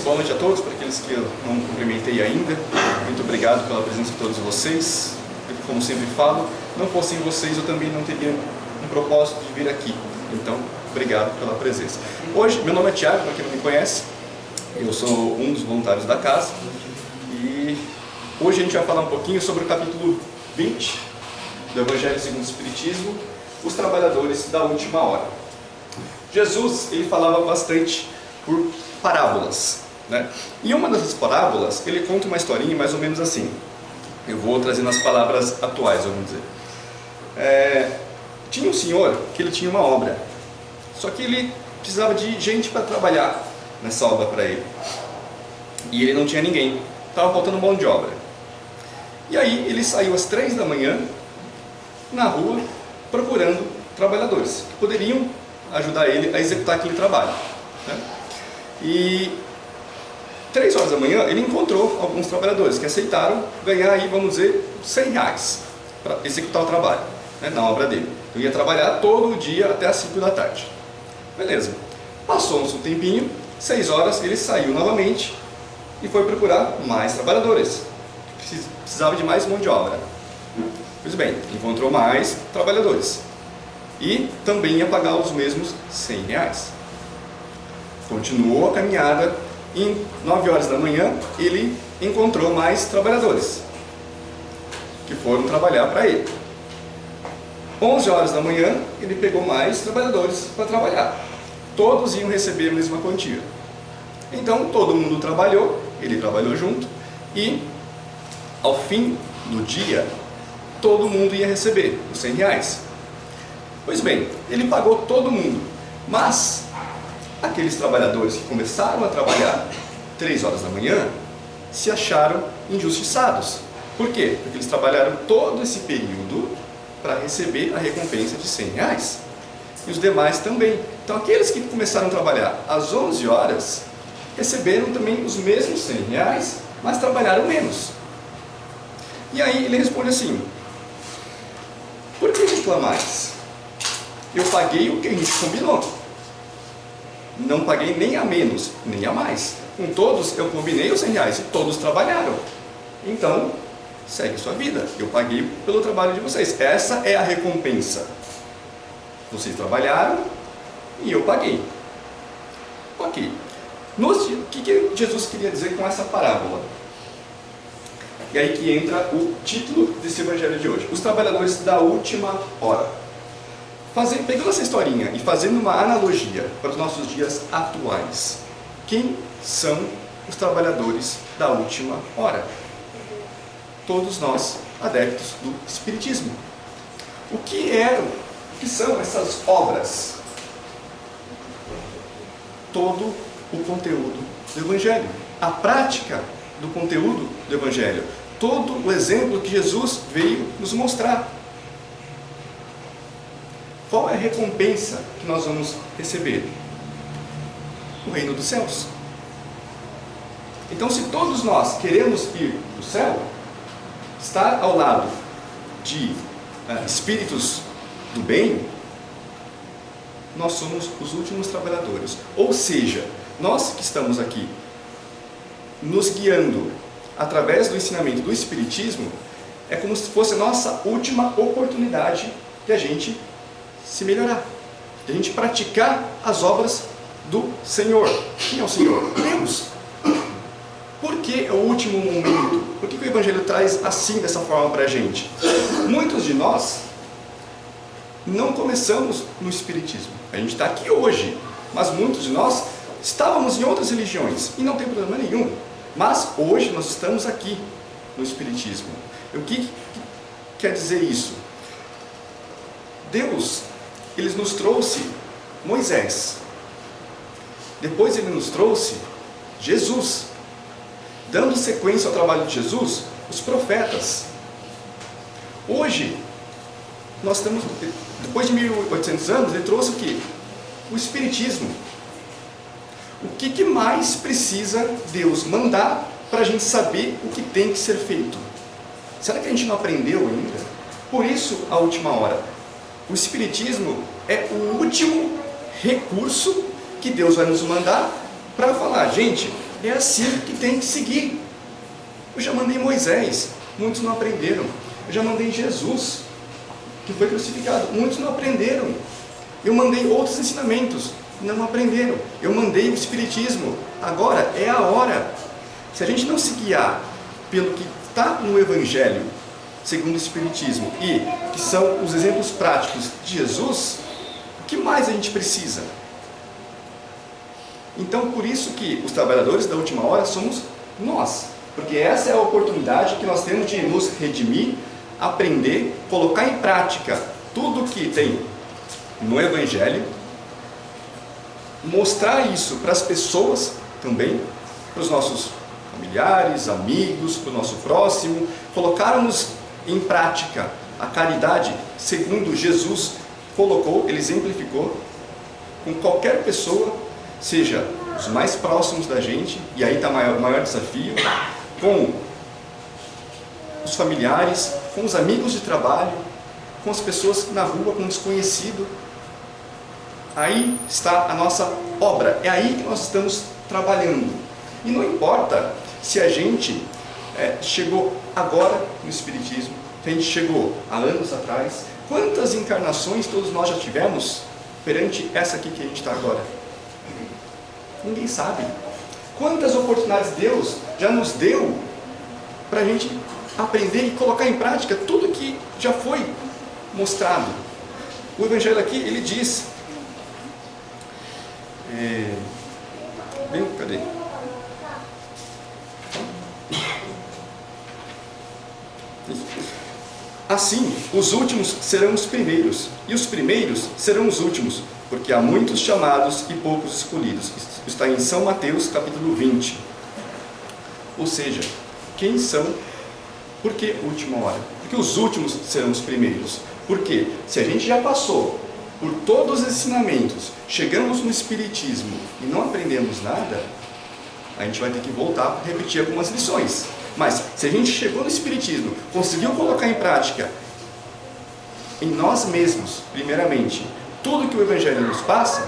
boa noite a todos, para aqueles que eu não cumprimentei ainda. Muito obrigado pela presença de todos vocês. Como sempre falo, não fossem vocês eu também não teria um propósito de vir aqui. Então, obrigado pela presença. Hoje, meu nome é Tiago, para quem não me conhece. Eu sou um dos voluntários da casa. E hoje a gente vai falar um pouquinho sobre o capítulo 20 do Evangelho segundo o Espiritismo, os trabalhadores da última hora. Jesus, ele falava bastante por parábolas, né? E uma dessas parábolas, ele conta uma historinha mais ou menos assim. Eu vou trazendo as palavras atuais, vamos dizer. Tinha um senhor que ele tinha uma obra, só que ele precisava de gente para trabalhar nessa obra para ele. E ele não tinha ninguém, estava faltando mão de obra. E aí ele saiu às 3 da manhã na rua procurando trabalhadores que poderiam ajudar ele a executar aquele trabalho, né? E 3 horas da manhã ele encontrou alguns trabalhadores que aceitaram ganhar aí, vamos dizer, R$100 para executar o trabalho, né, na obra dele. Eu ia trabalhar todo o dia até às 5 da tarde. Beleza. Passou-se um tempinho, 6 horas, ele saiu novamente e foi procurar mais trabalhadores. Precisava de mais mão de obra. Pois bem, encontrou mais trabalhadores. E também ia pagar os mesmos R$100. Continuou a caminhada. Em 9 horas da manhã, ele encontrou mais trabalhadores que foram trabalhar para ele. 11 horas da manhã, ele pegou mais trabalhadores para trabalhar. Todos iam receber a mesma quantia. Então, todo mundo trabalhou, ele trabalhou junto, e ao fim do dia, todo mundo ia receber os R$100. Pois bem, ele pagou todo mundo, mas aqueles trabalhadores que começaram a trabalhar 3 horas da manhã se acharam injustiçados. Por quê? Porque eles trabalharam todo esse período para receber a recompensa de R$100. E os demais também. Então aqueles que começaram a trabalhar às 11 horas receberam também os mesmos R$100, mas trabalharam menos. E aí ele responde assim: por que reclamais? Eu paguei o que a gente combinou. Não paguei nem a menos, nem a mais. Com todos eu combinei os R$100 e todos trabalharam. Então, segue sua vida. Eu paguei pelo trabalho de vocês. Essa é a recompensa. Vocês trabalharam e eu paguei. Ok. O que Jesus queria dizer com essa parábola? E aí que entra o título desse evangelho de hoje. Os trabalhadores da última hora. Pegando essa historinha e fazendo uma analogia para os nossos dias atuais, quem são os trabalhadores da última hora? Todos nós, adeptos do Espiritismo. O que são essas obras? Todo o conteúdo do Evangelho, a prática do conteúdo do Evangelho, todo o exemplo que Jesus veio nos mostrar. Qual é a recompensa que nós vamos receber? O reino dos céus. Então, se todos nós queremos ir para o céu, estar ao lado de espíritos do bem, nós somos os últimos trabalhadores. Ou seja, nós que estamos aqui nos guiando através do ensinamento do Espiritismo, é como se fosse a nossa última oportunidade de a gente se melhorar, de a gente praticar as obras do Senhor. Quem é o Senhor? Deus. Por que é o último momento? Por que o Evangelho traz assim, dessa forma para a gente? Muitos de nós não começamos no Espiritismo. A gente está aqui hoje, mas muitos de nós estávamos em outras religiões e não tem problema nenhum. Mas hoje nós estamos aqui no Espiritismo. O que quer dizer isso? Deus, Ele nos trouxe Moisés. Depois Ele nos trouxe Jesus. Dando sequência ao trabalho de Jesus, os profetas. Hoje, nós estamos, depois de 1800 anos, Ele trouxe o quê? O Espiritismo. O que mais precisa Deus mandar para a gente saber o que tem que ser feito? Será que a gente não aprendeu ainda? Por isso, a última hora. O Espiritismo é o último recurso que Deus vai nos mandar para falar: gente, É assim que tem que seguir. Eu já mandei Moisés, muitos não aprenderam. Eu já mandei Jesus, que foi crucificado, muitos não aprenderam. Eu mandei outros ensinamentos, não aprenderam. Eu mandei o Espiritismo, agora é a hora. Se a gente não se guiar pelo que está no Evangelho, segundo o Espiritismo, e que são os exemplos práticos de Jesus, o que mais a gente precisa? Então, por isso que os trabalhadores da última hora somos nós, porque essa é a oportunidade que nós temos de nos redimir, aprender, colocar em prática tudo que tem no Evangelho, mostrar isso para as pessoas também, para os nossos familiares, amigos, para o nosso próximo, colocarmos em prática a caridade segundo Jesus colocou, ele exemplificou, com qualquer pessoa, seja os mais próximos da gente, e aí está o maior desafio, com os familiares, com os amigos de trabalho, com as pessoas na rua, com o desconhecido. Aí está a nossa obra, é aí que nós estamos trabalhando. E não importa se a gente chegou agora no Espiritismo, se a gente chegou há anos atrás, quantas encarnações todos nós já tivemos perante essa aqui que a gente está agora? Ninguém sabe. Quantas oportunidades Deus já nos deu para a gente aprender e colocar em prática tudo que já foi mostrado. O Evangelho aqui, ele diz... cadê? Assim, os últimos serão os primeiros, e os primeiros serão os últimos, porque há muitos chamados e poucos escolhidos. Está em São Mateus, capítulo 20. Ou seja, quem são? Por que última hora? Porque os últimos serão os primeiros. Porque se a gente já passou por todos os ensinamentos, chegamos no Espiritismo e não aprendemos nada, a gente vai ter que voltar para repetir algumas lições. Mas se a gente chegou no Espiritismo, conseguiu colocar em prática, em nós mesmos, primeiramente, tudo que o Evangelho nos passa,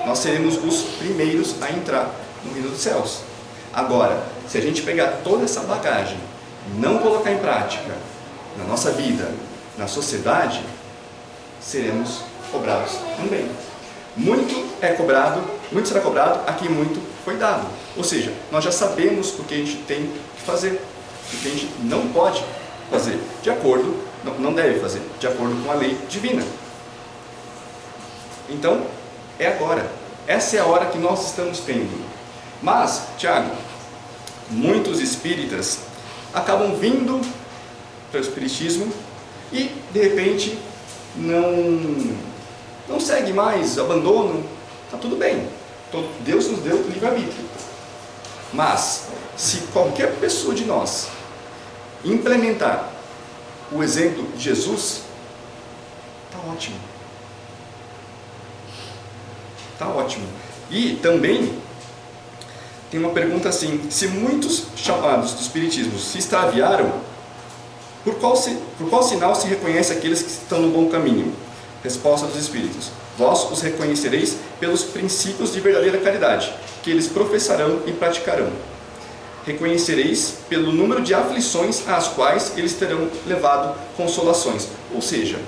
nós seremos os primeiros a entrar no reino dos céus. Agora, se a gente pegar toda essa bagagem e não colocar em prática na nossa vida, na sociedade, seremos cobrados também. Muito é cobrado, muito será cobrado, aqui muito foi dado. Ou seja, nós já sabemos o que a gente tem que fazer, o que a gente não pode fazer, de acordo, não deve fazer, de acordo com a lei divina. Então, é agora. Essa é a hora que nós estamos tendo. Mas, Tiago, muitos espíritas acabam vindo para o Espiritismo e, de repente, não segue mais, abandonam. Está tudo bem. Deus nos deu livre-arbítrio. Mas, se qualquer pessoa de nós implementar o exemplo de Jesus, está ótimo. Está ótimo. E também tem uma pergunta assim: se muitos chamados do Espiritismo se extraviaram, por qual sinal se reconhece aqueles que estão no bom caminho? Resposta dos Espíritos: vós os reconhecereis pelos princípios de verdadeira caridade, que eles professarão e praticarão. Reconhecereis pelo número de aflições às quais eles terão levado consolações. Ou seja,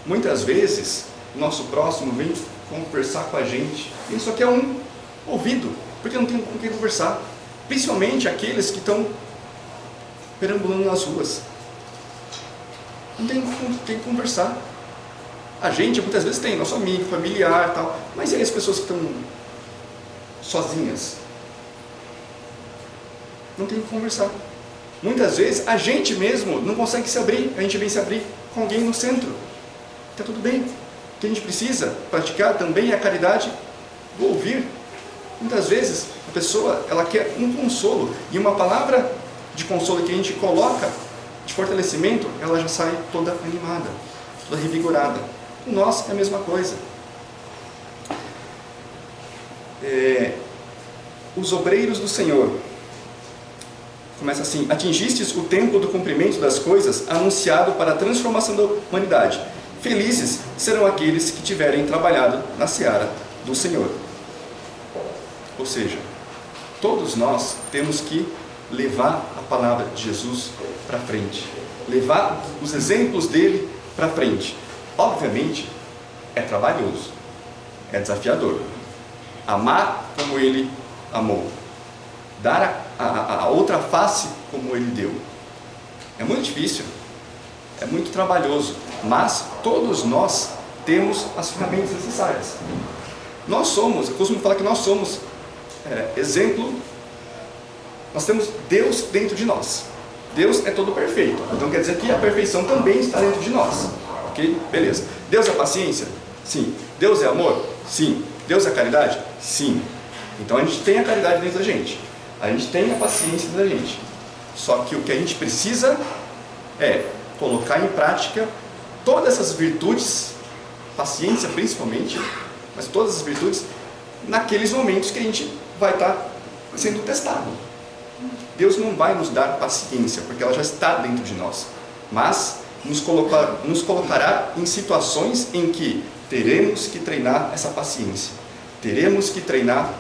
muitas vezes o nosso próximo vem conversar com a gente, ele só quer um ouvido, porque não tem com quem conversar. Principalmente aqueles que estão perambulando nas ruas. Não tem com quem conversar. A gente muitas vezes tem, nosso amigo, familiar, tal, mas e aí as pessoas que estão sozinhas? Não tem o que conversar. Muitas vezes a gente mesmo não consegue se abrir, a gente vem se abrir com alguém no centro. Está tudo bem. O que a gente precisa praticar também é a caridade do ouvir. Muitas vezes a pessoa ela quer um consolo, e uma palavra de consolo que a gente coloca, de fortalecimento, ela já sai toda animada, toda revigorada. Com nós é a mesma coisa. Os obreiros do Senhor. Começa assim: atingistes o tempo do cumprimento das coisas anunciado para a transformação da humanidade. Felizes serão aqueles que tiverem trabalhado na seara do Senhor. Ou seja, todos nós temos que levar a palavra de Jesus para frente, levar os exemplos dele para frente. Obviamente, é trabalhoso, é desafiador. Amar como ele amou, dar a outra face como ele deu. É muito difícil, é muito trabalhoso, mas todos nós temos as ferramentas necessárias. Nós somos, eu costumo falar que nós somos exemplo, nós temos Deus dentro de nós. Deus é todo perfeito, então quer dizer que a perfeição também está dentro de nós. Ok? Beleza. Deus é paciência? Sim. Deus é amor? Sim. Deus é caridade? Sim. Então a gente tem a caridade dentro da gente, a gente tem a paciência dentro da gente. Só que o que a gente precisa é colocar em prática todas essas virtudes, paciência principalmente, mas todas as virtudes, naqueles momentos que a gente vai estar sendo testado. Deus não vai nos dar paciência, porque ela já está dentro de nós, mas nos colocará em situações em que teremos que treinar essa paciência, teremos que treinar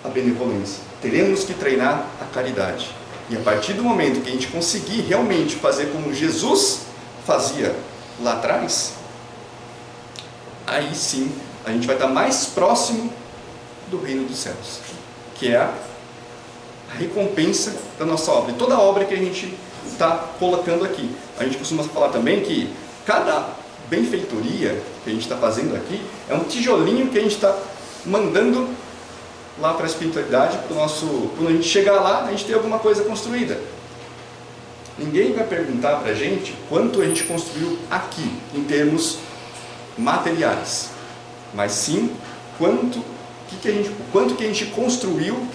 a benevolência, teremos que treinar a caridade. E a partir do momento que a gente conseguir realmente fazer como Jesus fazia lá atrás, aí sim a gente vai estar mais próximo do reino dos céus, que é a recompensa da nossa obra. E toda a obra que a gente está colocando aqui. A gente costuma falar também que cada benfeitoria que a gente está fazendo aqui é um tijolinho que a gente está mandando lá para a espiritualidade, para o nosso, quando a gente chegar lá, a gente tem alguma coisa construída. Ninguém vai perguntar para a gente quanto a gente construiu aqui, em termos materiais, mas sim quanto que a gente construiu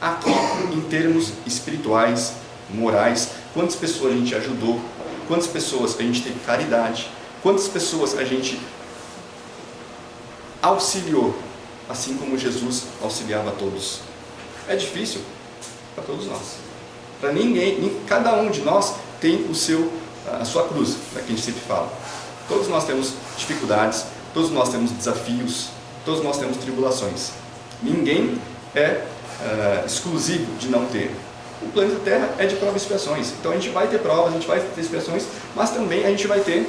aqui em termos espirituais, morais, quantas pessoas a gente ajudou, quantas pessoas a gente teve caridade, quantas pessoas a gente auxiliou, assim como Jesus auxiliava a todos. É difícil para todos nós. Para ninguém, cada um de nós tem a sua cruz, que a gente sempre fala. Todos nós temos dificuldades, todos nós temos desafios, todos nós temos tribulações. Ninguém é exclusivo de não ter. O planeta Terra é de provas e expiações. Então a gente vai ter provas, a gente vai ter expiações, mas também a gente vai ter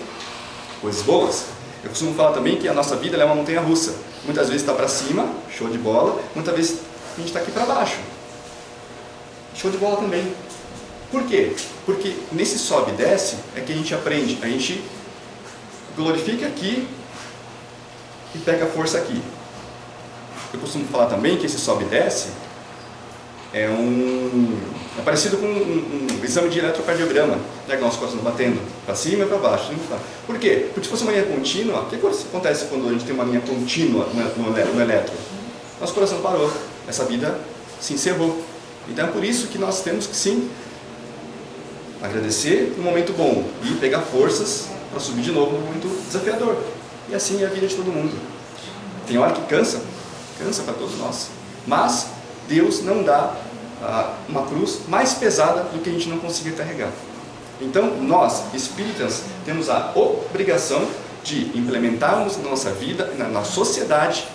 coisas boas. Eu costumo falar também que a nossa vida é uma montanha russa. Muitas vezes está para cima, show de bola, muitas vezes a gente está aqui para baixo. Show de bola também. Por quê? Porque nesse sobe e desce é que a gente aprende, a gente glorifica aqui e pega força aqui. Eu costumo falar também que esse sobe e desce é parecido com um exame de eletrocardiograma, já que nosso coração está batendo para cima e para baixo. Por quê? Porque se fosse uma linha contínua, o que acontece quando a gente tem uma linha contínua no eletro? Nosso coração parou, essa vida se encerrou. Então é por isso que nós temos que sim agradecer no momento bom e pegar forças para subir de novo no momento desafiador. E assim é a vida de todo mundo. Tem hora que cansa para todos nós. Mas Deus não dá uma cruz mais pesada do que a gente não conseguir carregar. Então nós, espíritas, temos a obrigação de implementarmos na nossa vida, na sociedade,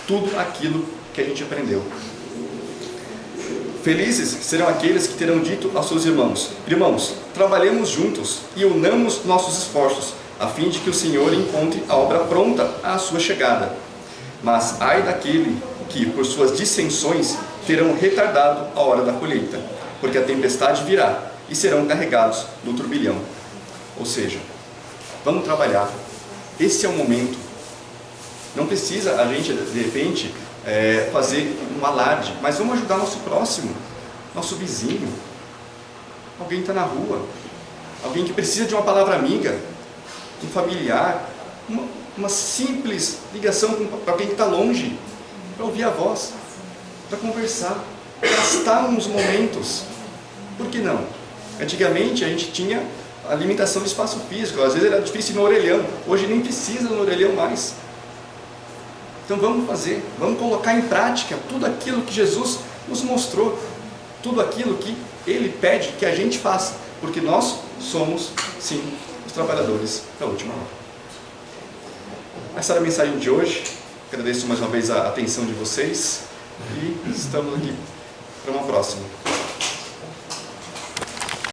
tudo aquilo que a gente aprendeu. Felizes serão aqueles que terão dito aos seus irmãos: irmãos, trabalhemos juntos e unamos nossos esforços, a fim de que o Senhor encontre a obra pronta à sua chegada. Mas ai daquele que, por suas dissensões, terão retardado a hora da colheita, porque a tempestade virá e serão carregados no turbilhão. Ou seja, vamos trabalhar. Esse é o momento. Não precisa a gente, de repente, fazer um alarde, mas vamos ajudar nosso próximo, nosso vizinho, alguém que está na rua, alguém que precisa de uma palavra amiga, um familiar, uma simples ligação para alguém que está longe, para ouvir a voz, para conversar, gastar uns momentos. Por que não? Antigamente a gente tinha a limitação do espaço físico, às vezes era difícil ir no orelhão, hoje nem precisa no orelhão mais. Então vamos fazer, vamos colocar em prática tudo aquilo que Jesus nos mostrou, tudo aquilo que Ele pede que a gente faça, porque nós somos, sim, os trabalhadores da última hora. Essa era a mensagem de hoje. Agradeço mais uma vez a atenção de vocês e estamos aqui próximo.